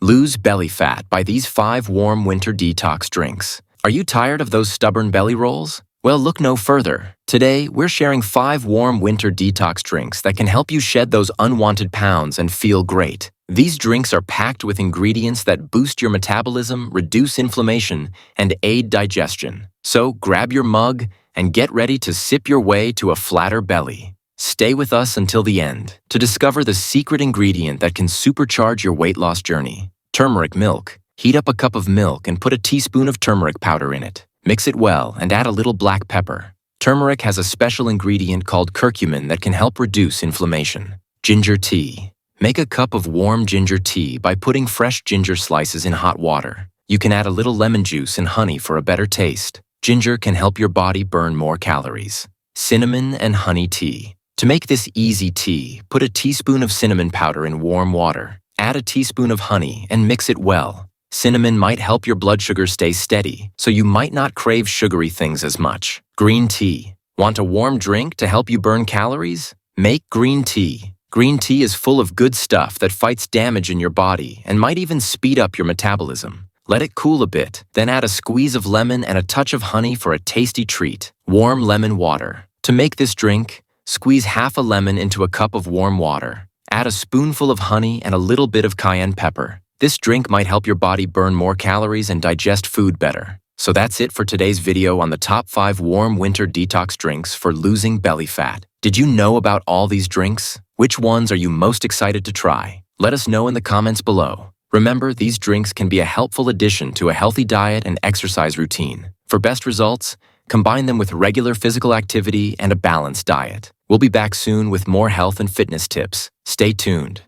Lose belly fat by these 5 warm winter detox drinks. Are you tired of those stubborn belly rolls? Well, look no further. Today, we're sharing 5 warm winter detox drinks that can help you shed those unwanted pounds and feel great. These drinks are packed with ingredients that boost your metabolism, reduce inflammation, and aid digestion. So grab your mug and get ready to sip your way to a flatter belly. Stay with us until the end to discover the secret ingredient that can supercharge your weight loss journey. Turmeric milk. Heat up a cup of milk and put a teaspoon of turmeric powder in it. Mix it well and add a little black pepper. Turmeric has a special ingredient called curcumin that can help reduce inflammation. Ginger tea. Make a cup of warm ginger tea by putting fresh ginger slices in hot water. You can add a little lemon juice and honey for a better taste. Ginger can help your body burn more calories. Cinnamon and honey tea. To make this easy tea, put a teaspoon of cinnamon powder in warm water. Add a teaspoon of honey and mix it well. Cinnamon might help your blood sugar stay steady, so you might not crave sugary things as much. Green tea. Want a warm drink to help you burn calories? Make green tea. Green tea is full of good stuff that fights damage in your body and might even speed up your metabolism. Let it cool a bit, then add a squeeze of lemon and a touch of honey for a tasty treat. Warm lemon water. To make this drink, squeeze half a lemon into a cup of warm water. Add a spoonful of honey and a little bit of cayenne pepper. This drink might help your body burn more calories and digest food better. So that's it for today's video on the top 5 warm winter detox drinks for losing belly fat. Did you know about all these drinks? Which ones are you most excited to try? Let us know in the comments below. Remember, these drinks can be a helpful addition to a healthy diet and exercise routine. For best results, combine them with regular physical activity and a balanced diet. We'll be back soon with more health and fitness tips. Stay tuned.